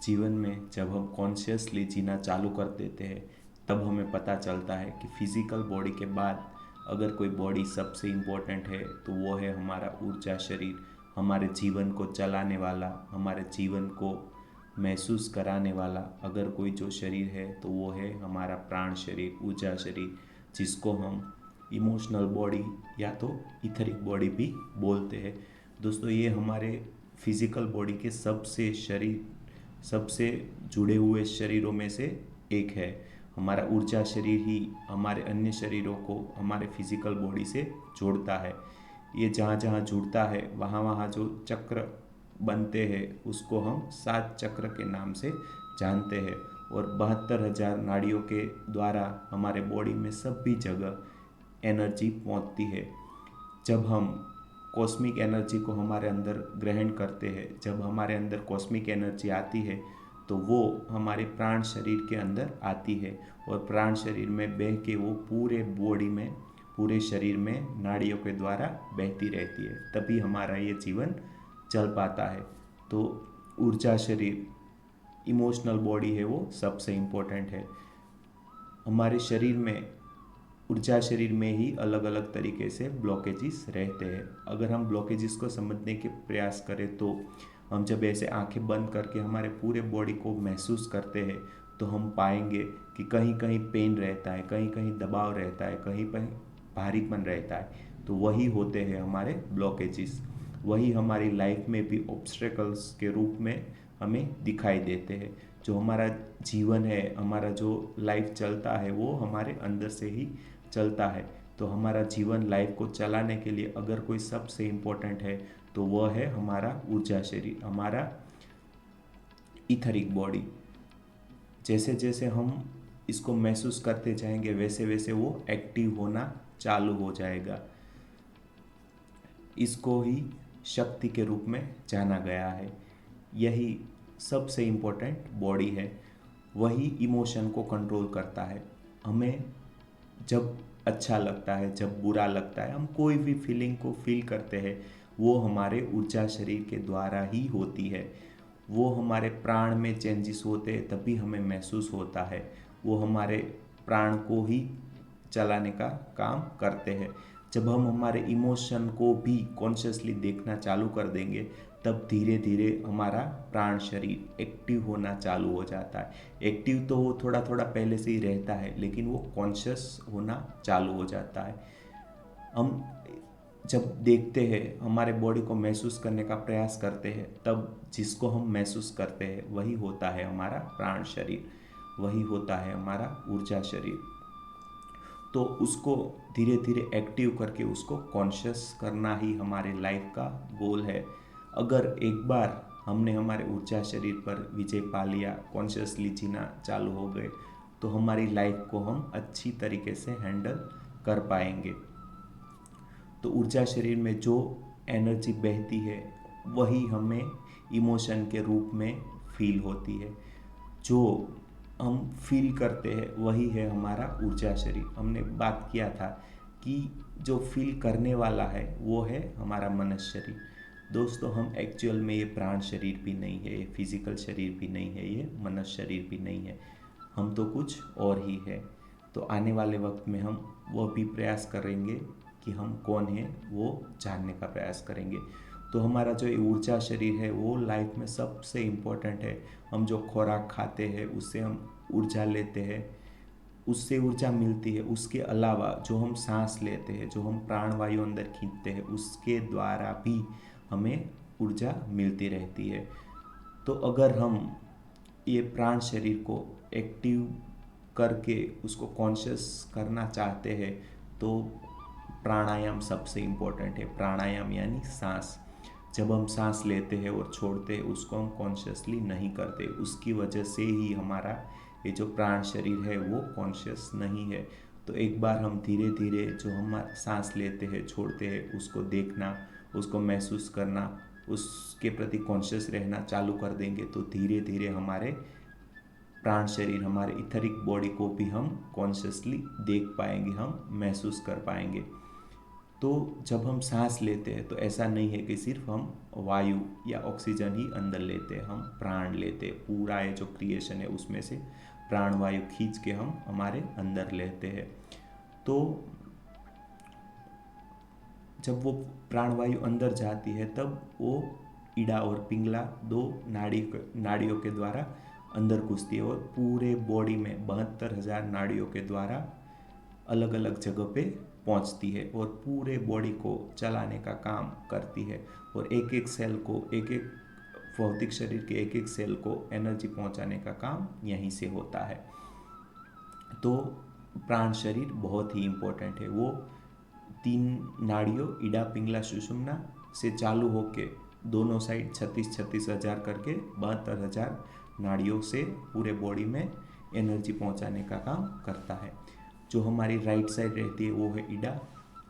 जीवन में जब हम कॉन्शियसली जीना चालू कर देते हैं तब हमें पता चलता है कि फिजिकल बॉडी के बाद अगर कोई बॉडी सबसे इम्पोर्टेंट है तो वो है हमारा ऊर्जा शरीर। हमारे जीवन को चलाने वाला, हमारे जीवन को महसूस कराने वाला अगर कोई जो शरीर है तो वो है हमारा प्राण शरीर, ऊर्जा शरीर, जिसको हम इमोशनल बॉडी या तो इथरिक बॉडी भी बोलते हैं। दोस्तों, ये हमारे फिजिकल बॉडी के सबसे जुड़े हुए शरीरों में से एक है। हमारा ऊर्जा शरीर ही हमारे अन्य शरीरों को हमारे फिजिकल बॉडी से जोड़ता है। ये जहाँ जहाँ जुड़ता है वहाँ वहाँ जो चक्र बनते हैं उसको हम 7 चक्र के नाम से जानते हैं। और 72,000 नाड़ियों के द्वारा हमारे बॉडी में सभी जगह एनर्जी पहुँचती है। जब हम कॉस्मिक एनर्जी को हमारे अंदर ग्रहण करते हैं, जब हमारे अंदर कॉस्मिक एनर्जी आती है तो वो हमारे प्राण शरीर के अंदर आती है और प्राण शरीर में बह के वो पूरे बॉडी में, पूरे शरीर में नाड़ियों के द्वारा बहती रहती है, तभी हमारा ये जीवन चल पाता है। तो ऊर्जा शरीर, इमोशनल बॉडी है, वो सबसे इम्पोर्टेंट है। हमारे शरीर में, ऊर्जा शरीर में ही अलग अलग तरीके से ब्लॉकेजेस रहते हैं। अगर हम ब्लॉकेजेस को समझने के प्रयास करें तो हम जब ऐसे आंखें बंद करके हमारे पूरे बॉडी को महसूस करते हैं तो हम पाएंगे कि कहीं कहीं पेन रहता है, कहीं कहीं दबाव रहता है, कहीं कहीं भारीपन रहता है। तो वही होते हैं हमारे ब्लॉकेजेस। वही हमारी लाइफ में भी ऑब्स्टेकल्स के रूप में हमें दिखाई देते हैं। जो हमारा जीवन है, हमारा जो लाइफ चलता है वो हमारे अंदर से ही चलता है। तो हमारा जीवन, लाइफ को चलाने के लिए अगर कोई सबसे इम्पोर्टेंट है तो वह है हमारा ऊर्जा शरीर, हमारा इथरिक बॉडी। जैसे जैसे हम इसको महसूस करते जाएंगे वैसे वैसे वो एक्टिव होना चालू हो जाएगा। इसको ही शक्ति के रूप में जाना गया है। यही सबसे इम्पोर्टेंट बॉडी है। वही इमोशन को कंट्रोल करता है। हमें जब अच्छा लगता है, जब बुरा लगता है, हम कोई भी फीलिंग को फील करते हैं, वो हमारे ऊर्जा शरीर के द्वारा ही होती है। वो हमारे प्राण में चेंजेस होते हैं तभी हमें महसूस होता है। वो हमारे प्राण को ही चलाने का काम करते हैं। जब हम हमारे इमोशन को भी कॉन्शियसली देखना चालू कर देंगे तब धीरे धीरे हमारा प्राण शरीर एक्टिव होना चालू हो जाता है। एक्टिव तो वो थोड़ा थोड़ा पहले से ही रहता है लेकिन वो कॉन्शियस होना चालू हो जाता है। हम जब देखते हैं, हमारे बॉडी को महसूस करने का प्रयास करते हैं, तब जिसको हम महसूस करते हैं वही होता है हमारा प्राण शरीर, वही होता है हमारा ऊर्जा शरीर। तो उसको धीरे धीरे एक्टिव करके उसको कॉन्शियस करना ही हमारे लाइफ का गोल है। अगर एक बार हमने हमारे ऊर्जा शरीर पर विजय पा लिया, कॉन्शियसली जीना चालू हो गए, तो हमारी लाइफ को हम अच्छी तरीके से हैंडल कर पाएंगे। तो ऊर्जा शरीर में जो एनर्जी बहती है वही हमें इमोशन के रूप में फील होती है। जो हम फील करते हैं वही है हमारा ऊर्जा शरीर। हमने बात किया था कि जो फील करने वाला है वो है हमारा मनुष्य शरीर। दोस्तों, हम एक्चुअल में ये प्राण शरीर भी नहीं है, ये फिजिकल शरीर भी नहीं है, ये मनुष्य शरीर भी नहीं है। हम तो कुछ और ही है। तो आने वाले वक्त में हम वो भी प्रयास करेंगे कि हम कौन हैं वो जानने का प्रयास करेंगे। तो हमारा जो ये ऊर्जा शरीर है वो लाइफ में सबसे इम्पोर्टेंट है। हम जो खुराक खाते हैं उससे हम ऊर्जा लेते हैं, उससे ऊर्जा मिलती है। उसके अलावा जो हम सांस लेते हैं, जो हम प्राणवायु अंदर खींचते हैं, उसके द्वारा भी हमें ऊर्जा मिलती रहती है। तो अगर हम ये प्राण शरीर को एक्टिव करके उसको कॉन्शियस करना चाहते हैं तो प्राणायाम सबसे इम्पोर्टेंट है। प्राणायाम यानी सांस। जब हम सांस लेते हैं और छोड़ते हैं उसको हम कॉन्शियसली नहीं करते, उसकी वजह से ही हमारा ये जो प्राण शरीर है वो कॉन्शियस नहीं है। तो एक बार हम धीरे धीरे जो हम सांस लेते हैं, छोड़ते हैं, उसको देखना, उसको महसूस करना, उसके प्रति कॉन्शियस रहना चालू कर देंगे तो धीरे धीरे हमारे प्राण शरीर, हमारे इथरिक बॉडी को भी हम कॉन्शियसली देख पाएंगे, हम महसूस कर पाएंगे। तो जब हम सांस लेते हैं तो ऐसा नहीं है कि सिर्फ हम वायु या ऑक्सीजन ही अंदर लेते हैं, हम प्राण लेते हैं। पूरा ये जो क्रिएशन है उसमें से प्राण वायु खींच के हम हमारे अंदर लेते हैं। तो जब वो प्राणवायु अंदर जाती है तब वो इड़ा और पिंगला दो नाड़ियों के द्वारा अंदर घुसती है और पूरे बॉडी में 72,000 नाड़ियों के द्वारा अलग अलग जगह पे पहुंचती है और पूरे बॉडी को चलाने का काम करती है। और एक एक सेल को, एक एक भौतिक शरीर के एक एक सेल को एनर्जी पहुंचाने का काम यहीं से होता है। तो प्राण शरीर बहुत ही इम्पोर्टेंट है। वो 3 नाड़ियों इड़ा पिंगला सुषुम्ना से चालू होके दोनों साइड 36 हज़ार करके 72,000 नाड़ियों से पूरे बॉडी में एनर्जी पहुंचाने का काम करता है। जो हमारी राइट साइड रहती है वो है इड़ा,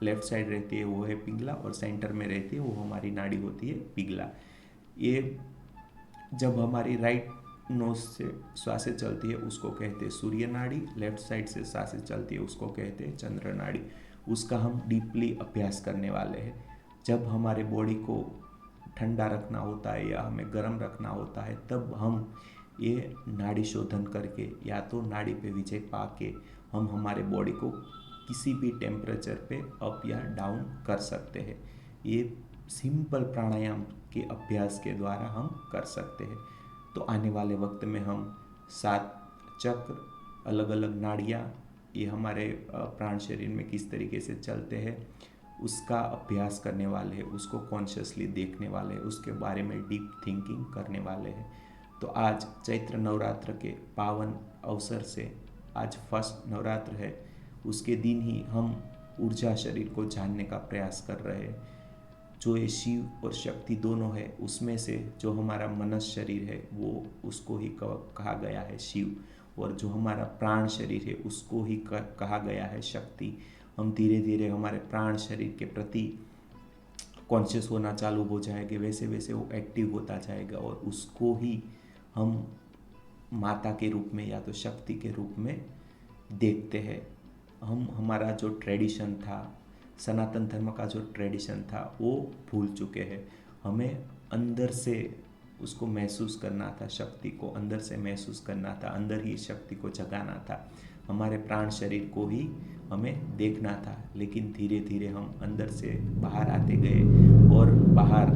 लेफ्ट साइड रहती है वो है पिंगला और सेंटर में रहती है वो हमारी नाड़ी होती है पिंगला। ये जब हमारी राइट नोज से सांसें चलती है उसको कहते हैं सूर्य नाड़ी, लेफ्ट साइड से सांसें चलती है उसको कहते हैं चंद्र नाड़ी। उसका हम डीपली अभ्यास करने वाले हैं। जब हमारे बॉडी को ठंडा रखना होता है या हमें गर्म रखना होता है तब हम ये नाड़ी शोधन करके या तो नाड़ी पे विजय पा के हम हमारे बॉडी को किसी भी टेम्परेचर पे अप या डाउन कर सकते हैं। ये सिंपल प्राणायाम के अभ्यास के द्वारा हम कर सकते हैं। तो आने वाले वक्त में हम 7 चक्र, अलग अलग नाड़ियाँ, ये हमारे प्राण शरीर में किस तरीके से चलते हैं उसका अभ्यास करने वाले हैं, उसको कॉन्शियसली देखने वाले हैं, उसके बारे में डीप थिंकिंग करने वाले हैं। तो आज चैत्र नवरात्र के पावन अवसर से, आज फर्स्ट नवरात्र है, उसके दिन ही हम ऊर्जा शरीर को जानने का प्रयास कर रहे हैं। जो ये शिव और शक्ति दोनों है उसमें से जो हमारा मनस शरीर है वो उसको ही कहा गया है शिव, और जो हमारा प्राण शरीर है उसको ही कहा गया है शक्ति। हम धीरे धीरे हमारे प्राण शरीर के प्रति कॉन्शियस होना चालू हो जाएंगे, वैसे वैसे वो एक्टिव होता जाएगा और उसको ही हम माता के रूप में या तो शक्ति के रूप में देखते हैं। हम हमारा जो ट्रेडिशन था, सनातन धर्म का जो ट्रेडिशन था वो भूल चुके हैं। हमें अंदर से उसको महसूस करना था, शक्ति को अंदर से महसूस करना था, अंदर ही शक्ति को जगाना था, हमारे प्राण शरीर को ही हमें देखना था। लेकिन धीरे धीरे हम अंदर से बाहर आते गए और बाहर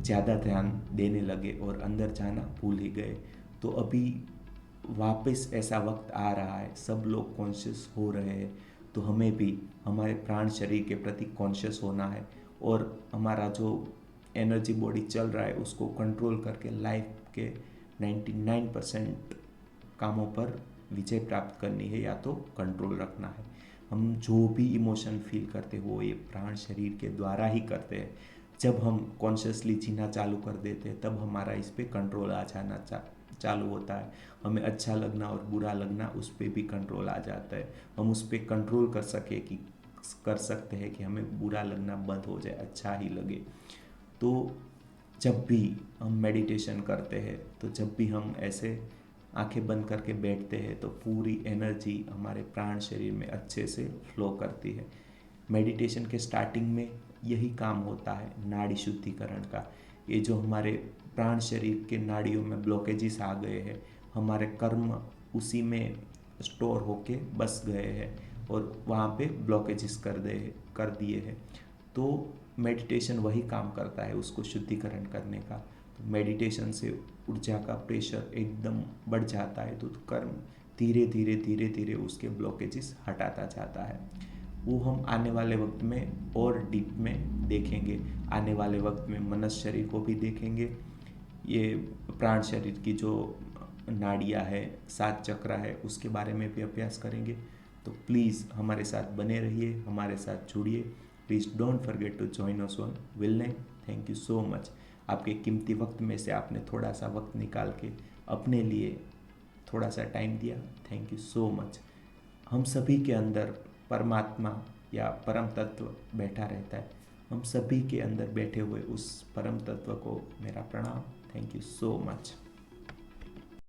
ज़्यादा ध्यान देने लगे और अंदर जाना भूल ही गए। तो अभी वापस ऐसा वक्त आ रहा है, सब लोग कॉन्शियस हो रहे हैं, तो हमें भी हमारे प्राण शरीर के प्रति कॉन्शियस होना है और हमारा जो एनर्जी बॉडी चल रहा है उसको कंट्रोल करके लाइफ के 99% कामों पर विजय प्राप्त करनी है या तो कंट्रोल रखना है। हम जो भी इमोशन फील करते हैं वो ये प्राण शरीर के द्वारा ही करते हैं। जब हम कॉन्शियसली जीना चालू कर देते हैं तब हमारा इस पर कंट्रोल आ जाना चालू होता है। हमें अच्छा लगना और बुरा लगना उस पर भी कंट्रोल आ जाता है। हम उस पर कंट्रोल कर सकते हैं कि हमें बुरा लगना बंद हो जाए, अच्छा ही लगे। तो जब भी हम मेडिटेशन करते हैं, तो जब भी हम ऐसे आंखें बंद करके बैठते हैं तो पूरी एनर्जी हमारे प्राण शरीर में अच्छे से फ्लो करती है। मेडिटेशन के स्टार्टिंग में यही काम होता है, नाड़ी शुद्धिकरण का। ये जो हमारे प्राण शरीर के नाड़ियों में ब्लॉकेजेस आ गए हैं, हमारे कर्म उसी में स्टोर होके बस गए हैं और वहाँ पे ब्लॉकेजेस कर दिए हैं। तो मेडिटेशन वही काम करता है, उसको शुद्धिकरण करने का। तो मेडिटेशन से ऊर्जा का प्रेशर एकदम बढ़ जाता है, तो कर्म धीरे धीरे धीरे धीरे उसके ब्लॉकेजेस हटाता जाता है। वो हम आने वाले वक्त में और डीप में देखेंगे। आने वाले वक्त में मनस शरीर को भी देखेंगे, ये प्राण शरीर की जो नाड़ियाँ है, 7 चक्र है, उसके बारे में भी अभ्यास करेंगे। तो प्लीज़ हमारे साथ बने रहिए, हमारे साथ जुड़िए। Please don't forget to join us on विलनेम। Thank you so much. आपके कीमती वक्त में से आपने थोड़ा सा वक्त निकाल के अपने लिए थोड़ा सा टाइम दिया। Thank you so much. हम सभी के अंदर परमात्मा या परम तत्व बैठा रहता है। हम सभी के अंदर बैठे हुए उस परम तत्व को मेरा प्रणाम। Thank you so much.